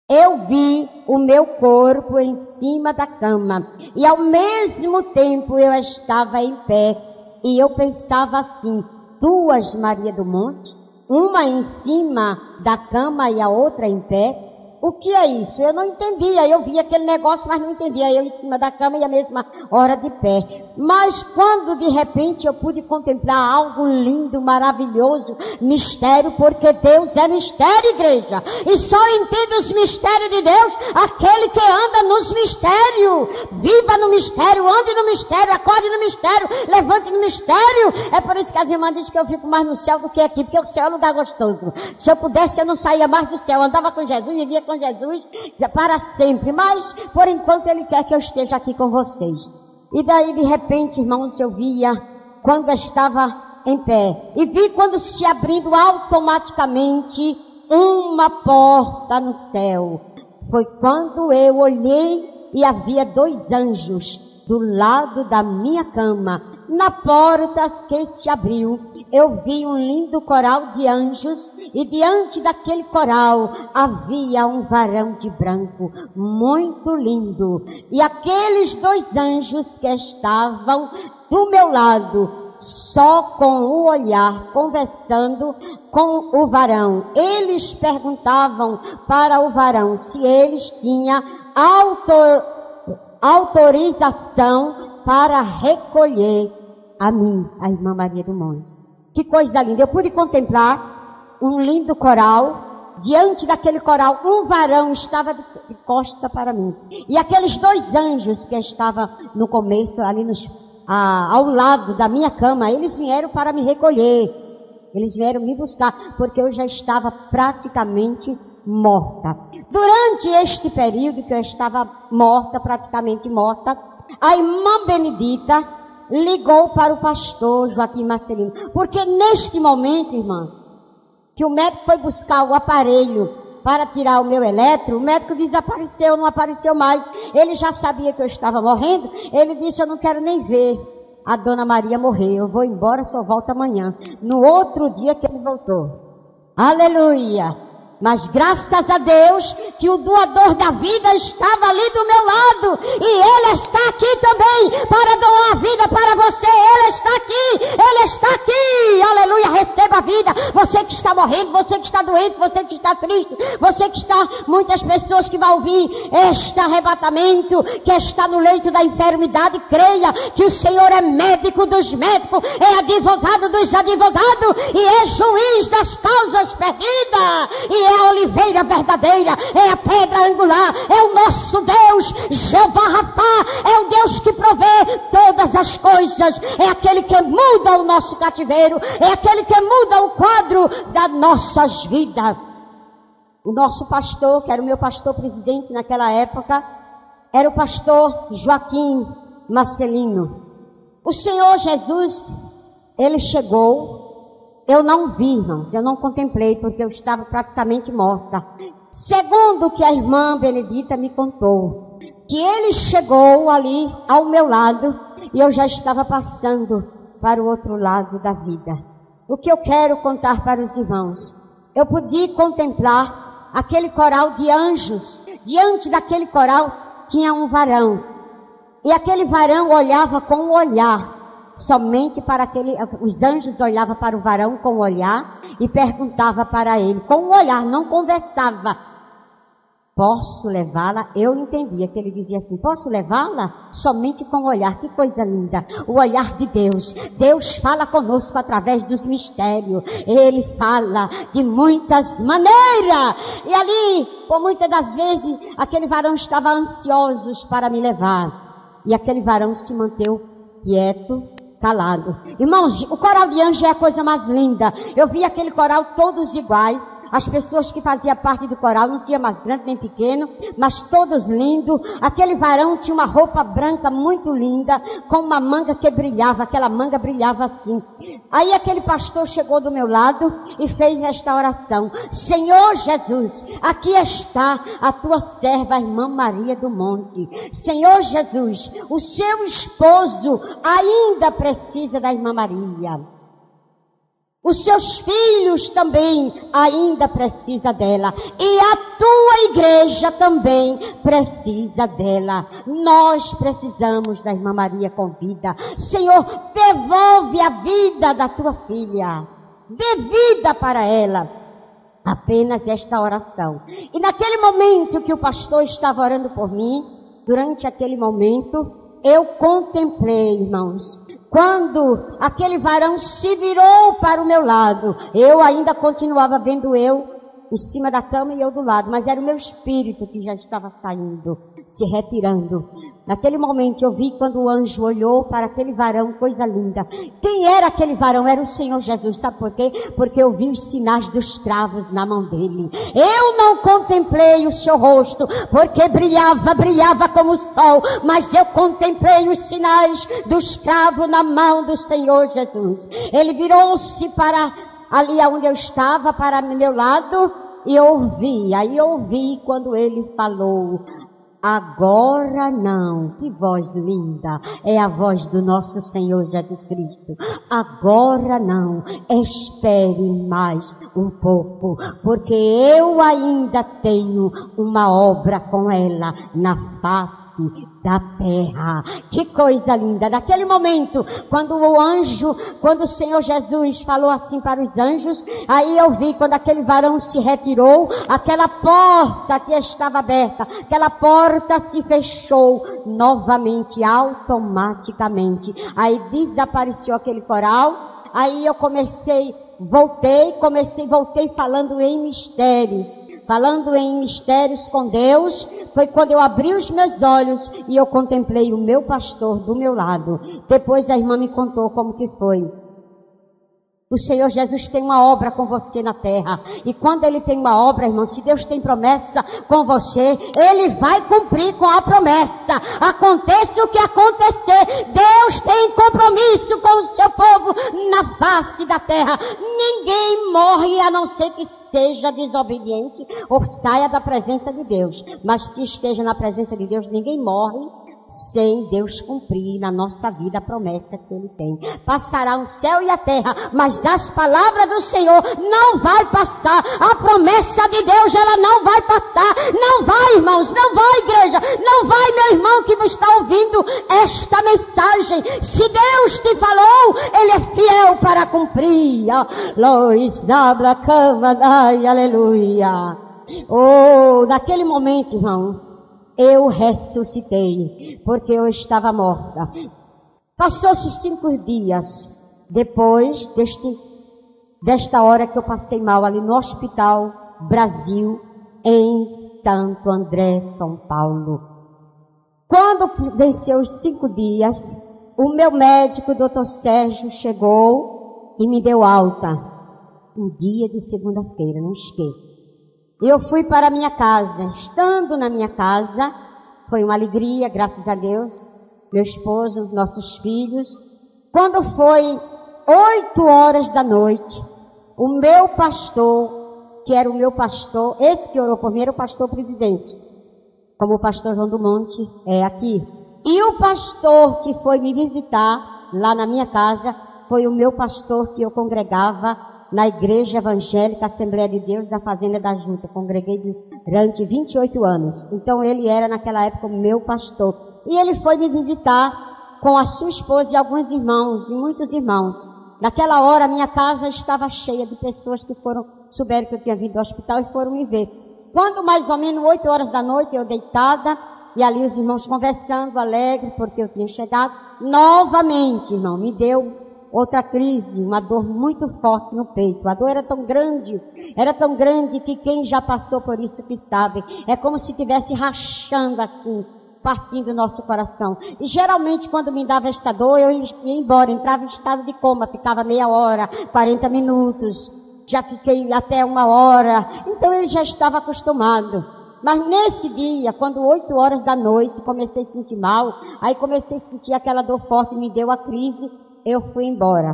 eu vi o meu corpo em cima da cama e ao mesmo tempo eu estava em pé e eu pensava assim, duas Maria do Monte, uma em cima da cama e a outra em pé. O que é isso? Eu não entendia, eu via aquele negócio, mas não entendia. Eu em cima da cama e a mesma hora de pé. Mas quando de repente eu pude contemplar algo lindo, maravilhoso, mistério, porque Deus é mistério, igreja. E só entende os mistérios de Deus aquele que anda nos mistérios. Viva no mistério, ande no mistério, acorde no mistério, levante no mistério. É por isso que as irmãs dizem que eu fico mais no céu do que aqui, porque o céu é um lugar gostoso. Se eu pudesse, eu não saía mais do céu. Eu andava com Jesus e vivia com Jesus para sempre, mas por enquanto Ele quer que eu esteja aqui com vocês. E daí de repente, irmãos, eu via quando eu estava em pé e vi quando se abrindo automaticamente uma porta no céu. Foi quando eu olhei e havia dois anjos do lado da minha cama. Na porta que se abriu, eu vi um lindo coral de anjos e diante daquele coral havia um varão de branco, muito lindo. E aqueles dois anjos que estavam do meu lado, só com o olhar, conversando com o varão, eles perguntavam para o varão se eles tinham autorização para recolher a mim, a irmã Maria do Monte. Que coisa linda! Eu pude contemplar um lindo coral. Diante daquele coral, um varão estava de costa para mim. E aqueles dois anjos que estavam no começo, ali ao lado da minha cama, eles vieram para me recolher. Eles vieram me buscar, porque eu já estava praticamente morta. Durante este período que eu estava morta, praticamente morta, a irmã Benedita ligou para o pastor Joaquim Marcelino, porque neste momento, irmãs, que o médico foi buscar o aparelho para tirar o meu eletro, o médico desapareceu, não apareceu mais. Ele já sabia que eu estava morrendo. Ele disse, eu não quero nem ver a dona Maria morrer, eu vou embora, só volto amanhã. No outro dia que ele voltou. Aleluia! Mas graças a Deus que o doador da vida estava ali do meu lado. E Ele está aqui também para doar a vida para você. Ele está aqui. Ele está aqui. Aleluia. Receba a vida. Você que está morrendo, você que está doente, você que está triste, você que está, muitas pessoas que vão ouvir este arrebatamento, que está no leito da enfermidade, creia que o Senhor é médico dos médicos, é advogado dos advogados e é juiz das causas perdidas. E é a oliveira verdadeira, é a pedra angular, é o nosso Deus, Jeová Rapá, é o Deus que provê todas as coisas, é aquele que muda o nosso cativeiro, é aquele que muda o quadro das nossas vidas. O nosso pastor, que era o meu pastor presidente naquela época, era o pastor Joaquim Marcelino. O Senhor Jesus, Ele chegou. Eu não vi, irmãos, eu não contemplei, porque eu estava praticamente morta. Segundo que a irmã Benedita me contou, que ele chegou ali ao meu lado e eu já estava passando para o outro lado da vida. O que eu quero contar para os irmãos? Eu pude contemplar aquele coral de anjos. Diante daquele coral tinha um varão. E aquele varão olhava com o olhar. Somente para os anjos olhavam para o varão com o olhar e perguntava para ele, com o olhar, não conversava. Posso levá-la? Eu entendia que ele dizia assim, posso levá-la? Somente com o olhar, que coisa linda, o olhar de Deus. Deus fala conosco através dos mistérios, Ele fala de muitas maneiras. E ali, por muitas das vezes, aquele varão estava ansioso para me levar. E aquele varão se manteve quieto, calado. Irmãos, o coral de anjo é a coisa mais linda. Eu vi aquele coral todos iguais. As pessoas que faziam parte do coral, não tinha mais grande nem pequeno, mas todos lindos. Aquele varão tinha uma roupa branca muito linda, com uma manga que brilhava, aquela manga brilhava assim. Aí aquele pastor chegou do meu lado e fez esta oração. Senhor Jesus, aqui está a tua serva, a irmã Maria do Monte. Senhor Jesus, o seu esposo ainda precisa da irmã Maria. Os seus filhos também ainda precisam dela. E a tua igreja também precisa dela. Nós precisamos da irmã Maria com vida. Senhor, devolve a vida da tua filha. Dê vida para ela. Apenas esta oração. E naquele momento que o pastor estava orando por mim, durante aquele momento, eu contemplei, irmãos, quando aquele varão se virou para o meu lado, eu ainda continuava vendo eu em cima da cama e eu do lado, mas era o meu espírito que já estava saindo, se retirando. Naquele momento eu vi quando o anjo olhou para aquele varão, coisa linda. Quem era aquele varão? Era o Senhor Jesus, sabe por quê? Porque eu vi os sinais dos cravos na mão dele. Eu não contemplei o seu rosto, porque brilhava como o sol, mas eu contemplei os sinais dos cravos na mão do Senhor Jesus. Ele virou-se para ali onde eu estava, para o meu lado, e ouvi. Aí eu ouvi quando ele falou: agora não. Que voz linda. É a voz do nosso Senhor Jesus Cristo. Agora não. Espere mais um pouco, porque eu ainda tenho uma obra com ela na face da terra. Que coisa linda. Naquele momento, quando o Senhor Jesus falou assim para os anjos, aí eu vi quando aquele varão se retirou, aquela porta que estava aberta, aquela porta se fechou novamente, automaticamente. Aí desapareceu aquele coral. Aí eu voltei falando em mistérios. Falando em mistérios com Deus, foi quando eu abri os meus olhos e eu contemplei o meu pastor do meu lado. Depois a irmã me contou como que foi. O Senhor Jesus tem uma obra com você na terra. E quando Ele tem uma obra, irmão, se Deus tem promessa com você, Ele vai cumprir com a promessa. Aconteça o que acontecer, Deus tem compromisso com o seu povo na face da terra. Ninguém morre a não ser que seja desobediente ou saia da presença de Deus. Mas que esteja na presença de Deus, ninguém morre sem Deus cumprir na nossa vida a promessa que Ele tem. Passará o céu e a terra, mas as palavras do Senhor não vai passar. A promessa de Deus, ela não vai passar. Não vai, irmãos, não vai, igreja, não vai, meu irmão que está ouvindo esta mensagem. Se Deus te falou, Ele é fiel para cumprir. Lois dabla cama, aleluia. Oh, naquele momento, irmão, eu ressuscitei, porque eu estava morta. Passou-se 5 dias depois desta hora que eu passei mal ali no Hospital Brasil, em Santo André, São Paulo. Quando venceu os 5 dias, o meu médico, o Dr. Sérgio, chegou e me deu alta. Um dia de segunda-feira, não esqueço. Eu fui para a minha casa. Estando na minha casa, foi uma alegria, graças a Deus, meu esposo, nossos filhos. Quando foi 8 horas da noite, o meu pastor, que era o meu pastor, esse que orou por mim era o pastor presidente, como o pastor João do Monte é aqui. E o pastor que foi me visitar lá na minha casa foi o meu pastor que eu congregava na Igreja Evangélica Assembleia de Deus da Fazenda da Juta. Congreguei durante 28 anos. Então ele era naquela época o meu pastor. E ele foi me visitar com a sua esposa e alguns irmãos, e muitos irmãos. Naquela hora a minha casa estava cheia de pessoas que souberam que eu tinha vindo do hospital e foram me ver. Quando mais ou menos 8 horas da noite, eu deitada, e ali os irmãos conversando, alegre, porque eu tinha chegado, novamente, irmão, me deu outra crise, uma dor muito forte no peito. A dor era tão grande que quem já passou por isso que sabe. É como se estivesse rachando assim, partindo o nosso coração. E geralmente quando me dava esta dor, eu ia embora, entrava em estado de coma, ficava meia hora, 40 minutos, já fiquei até 1 hora. Então ele já estava acostumado. Mas nesse dia, quando 8 horas da noite, comecei a sentir mal, aí comecei a sentir aquela dor forte, me deu a crise, eu fui embora.